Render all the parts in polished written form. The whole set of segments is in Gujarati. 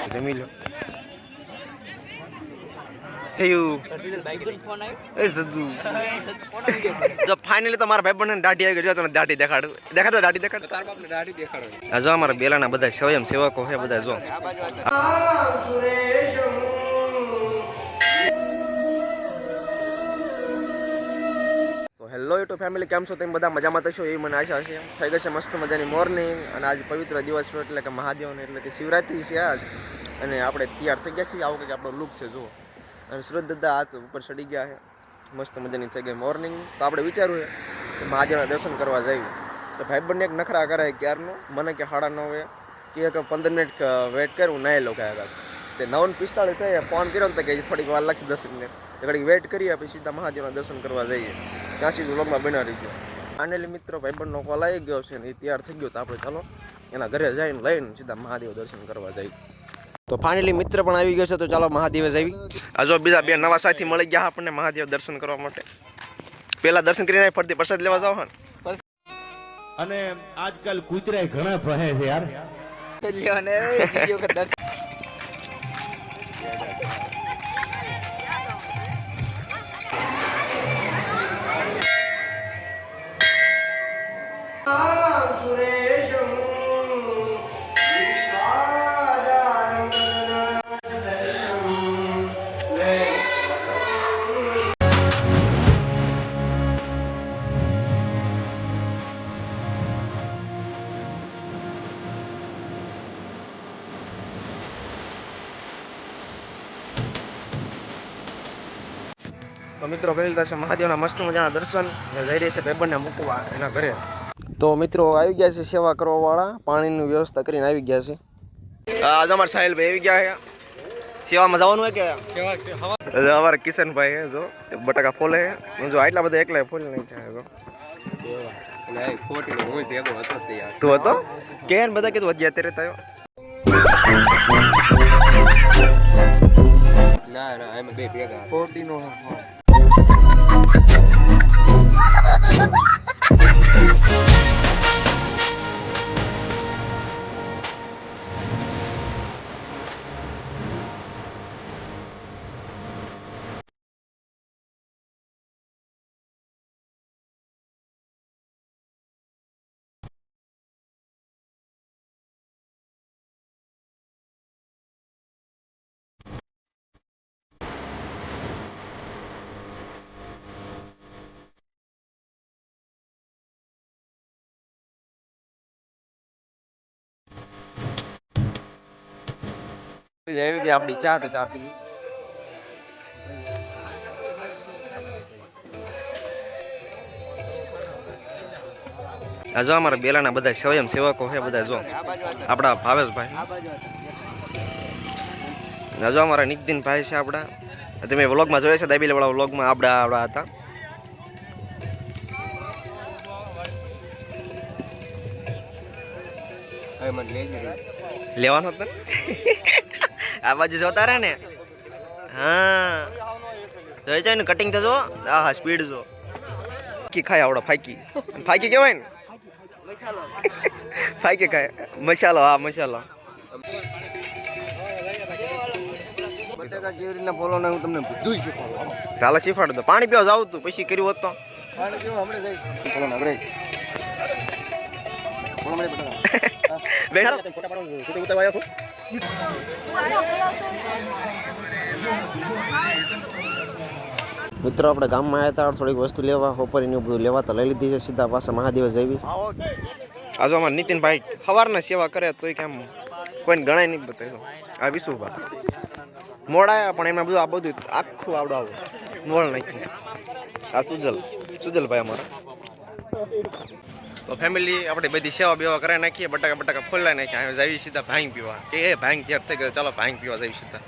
જમી લો થયું એ સદ્દુ જો ફાઇનલી તો મારા ભાઈબંધને દાઢી આવી ગઈ જો તને દાઢી દેખાડું દેખાડો દાઢી દેખાડ તાર બાપને દાઢી દેખાડો આ જો અમારા બેલાના બધા સ્વયં સેવકો છે બધા જો તો હેલો યુટ્યુબ ફેમિલી કેમ છો તમે બધા મજામાં થશો એવી મને આશા છે થઈ ગઈ છે મસ્ત મજાની મોર્નિંગ અને આજ પવિત્ર દિવસ છે એટલે કે મહાદેવને એટલે કે શિવરાત્રી છે આજ અને આપણે તૈયાર થઈ ગયા છીએ આવો કંઈક આપણો લુક છે જુઓ અને સુરત દાદા હાથ ઉપર ચડી ગયા છે મસ્ત મજાની થઈ ગઈ મોર્નિંગ તો આપણે વિચાર્યું છે કે મહાદેવના દર્શન કરવા જઈએ તો ભાઈબંધને એક નખરા કરાય ક્યારનો મને કે 9:30 કે 15 મિનિટ વેટ કરું નાહી લો કાંઈ તે 9:45 થાય ફોન કર્યો ને તો કે થોડીક વાર લાગશે 10 મિનિટ ઘડીક વેટ કરીએ પછી સીધા મહાદેવના દર્શન કરવા જઈએ ત્યાં સુધી વ્લોગમાં બના રહી ગયો ફાઇનલી મિત્રો ભાઈબંધનો કોલ આવી ગયો છે ને એ તૈયાર થઈ ગયો તો આપણે ચાલો એના ઘરે જઈને લઈને સીધા મહાદેવ દર્શન કરવા જઈએ તો ફાઇનલી મિત્ર પણ આવી ગયો છે તો ચાલો મહાદેવે જઈએ આ જો બીજા બે નવા સાથી મળી ગયા આપણને મહાદેવ દર્શન કરવા માટે પહેલા દર્શન કરીને ફરતી પ્રસાદ લેવા જાવ હા અને આજકાલ કૂતરા ઘણા ભહે છે યાર લેવાને વિડિયો કે દર્શન તો મિત્રો કરી લીધા છે મહાદેવના મસ્ત મજાના દર્શન જઈ રહી છે ભાઈબંધને મૂકવા એના ઘરે તો મિત્રો આવી ગયા છે સેવા કરવાવાળા પાણીની વ્યવસ્થા કરીને આવી ગયા છે આજ અમારા સાહિલભાઈ આવી ગયા છે સેવામાં જવાનું હોય કે અમારા કિશનભાઈ હે જો બટાકા ફોલે જો આટલા બધા એકલા ફોલે નહીં થાય તું હતો કે બધા કીધું હજી અત્યારે થયો ના ના એમ બે ભેગા 40 નો આવી ગયા આપણી ચા તો ચા પી આ જો અમારા બેલાના બધા સ્વયં સેવકો છે બધા જો આપણા ભાવેશભાઈ આ જો અમારા નિતિનભાઈ છે આપણા તમે વ્લોગમાં જોયા છે દાબીલા વાળા વ્લોગમાં આપણા હતા લેવાનો હતો આ બાજુ જોતા રહે ને હા જોઈ જાય ને કટિંગ તો જો હા સ્પીડ જો કી ખાય આવડો ફાકી ફાકી કહેવાય ને ફાકી ખાય મસાલો હા મસાલો બટાકા કેવી રીતના ફોલો ને હું તમને બધું શીખવાડું ચાલો શીખવાડો તો પાણી પીવા જાવ તું પછી કર્યું હોત તો પાણી પીવા હમણાં જઈ ફોલો ના બ્રેક ફોલો મને બટાકા બેઠા ફોટા પાડો શૂટિંગ ઉતારવા આવ્યા છો મિત્રો આપણે ગામમાં આવ્યા હતા થોડીક વસ્તુ લેવા હોપરીને બધું લેવા તો લઈ લીધી છે સીધા પાછા મહાદેવ જઈ આજો અમારા નીતિનભાઈ સવારના સેવા કરે તોય કેમ કોઈને ગણાય નહીં બતાવ્યું આ વિશુભા મોડ આવ્યા પણ એમાં બધું આ બધું આખું આવડો આવું મોડ નાખ્યું આ સુજલભાઈ અમારા તો ફેમિલી આપણે બધી સેવા બેવા કરાવી નાખીએ બટાકા ફોલાઈ નાખ્યા જઈએ સીધા ભાંગ પીવા કે એ ભાંગ તૈયાર થઈ ગયો ચાલો ભાંગ પીવા જઈએ સીધા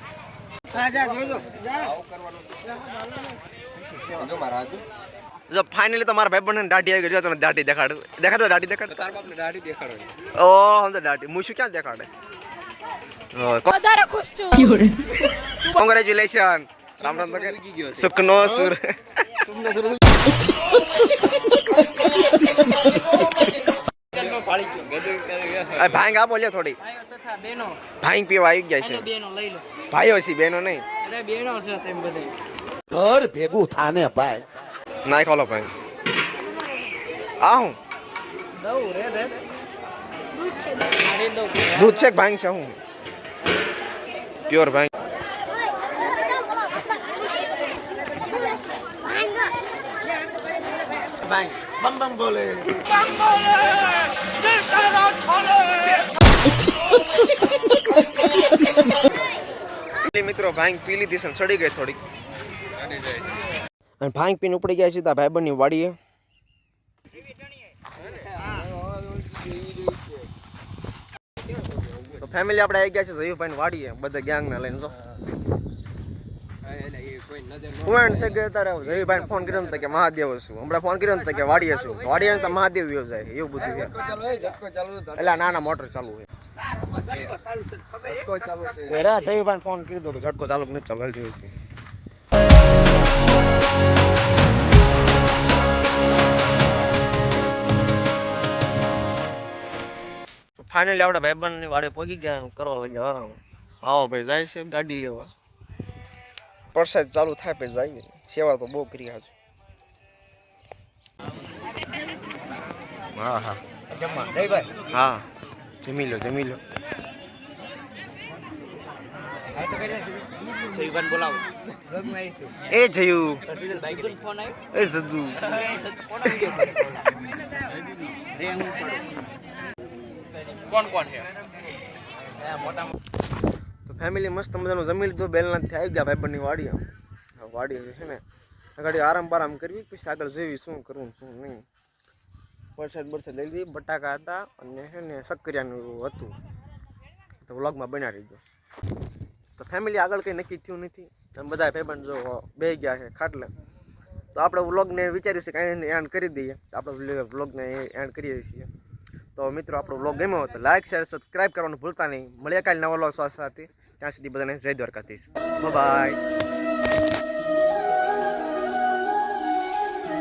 જો ફાઇનલી તો મારા ભાઈબંધને દાઢી આવી ગઈ તને દાઢી દેખાડું દેખાડો દાઢી દેખાડ તાર બાપને દાઢી દેખાડો ઓ હમ તો દાઢી મુશું ક્યાં દેખાડે વધારે ખુશ છું કોંગ્રેચ્યુલેશન રામ રામ સુખનો સુર આ ભાંગ આપો લ્યો થોડી ભાઈઓ તથા બેનો ભાંગ પીવા આવી ગયા છે બેનો લઈ લો ભાઈઓ છે બેનો નહીં અરે બેનો છે તેમ બધે ઘર ભેગું થાને ભાઈ નાય ખોલો ભાઈ આ હું દઉં રે દૂધ છે કે ભાંગ છે હું પ્યોર ભાંગ ભાંગ બમ બમ બોલે મિત્રો ભાંગ પી લીધી છે ચડી ગઈ થોડીક અને ભાંગ પીને ઉપડી ગયા સીધા ભાઈબંધની વાડીએ તો ફેમિલી આપણે આવી ગયા છે જયુભાઈ વાડીએ બધા ગેંગને લઈને જો ફોન થઈ ગયા તારે જયુભાઈ ફોન કર્યો ને કે મહાદેવ છું હમણાં ફોન કર્યો ને કે વાડીએ છું વાડીએ તો મહાદેવ વ્યવ જાય એવું બધું છે એટલે નાના મોટર ચાલુ છે જયુભાઈ ફોન કર્યો તો ઝટકો ચાલુ નથી ચાલુ જોયું છે ફાઇનલી આપણે ભાઈબંધની વાડે પહોંચી ગયા કરવા લાગ્યા આરામ આવો ભાઈ જાય છે ગાડી લેવા પ્રસાદ ચાલુ થાય પછી જાય સેવા તો બહુ કરી આજે હા હા જમવા નહીં ભાઈ હા જમી લો જયવાન બોલાવો રગમાં આવી છું એ જયું સિદ્ધુનો ફોન આવ્યો એ સદ્દુ ફોન આવી ગયો રે હું કોણ છે મોટા તો ફેમિલી મસ્ત મજાનું જમી લીધું બેલનાથી આવી ગયા ભાઈબંધની વાડીએ વાડી છે ને આગળ આરામ બારામ કરવી પછી આગળ જોઈ શું કરવું શું નહીં વરસાદ લઈ લીધી બટાકા હતા અને છે ને શક્કરિયાનું હતું તો વ્લોગમાં બના રહી ગયો તો ફેમિલી આગળ કંઈ નક્કી થયું નથી અને બધા ભાઈબંધ જો બે ગયા છે ખાટલે તો આપણે વ્લોગને વિચાર્યું છે કે અહીં એન્ડ કરી દઈએ તો આપણે વ્લોગને એન્ડ કરીએ છીએ તો મિત્રો આપણો વ્લોગ ગમ્યો હોય તો લાઈક શેર સબસ્ક્રાઈબ કરવાનું ભૂલતા નહીં મળીએ કાલે નવો વ્લોગ સાથે ત્યાં સુધી બધાને જય દ્વારકાધીશ બાય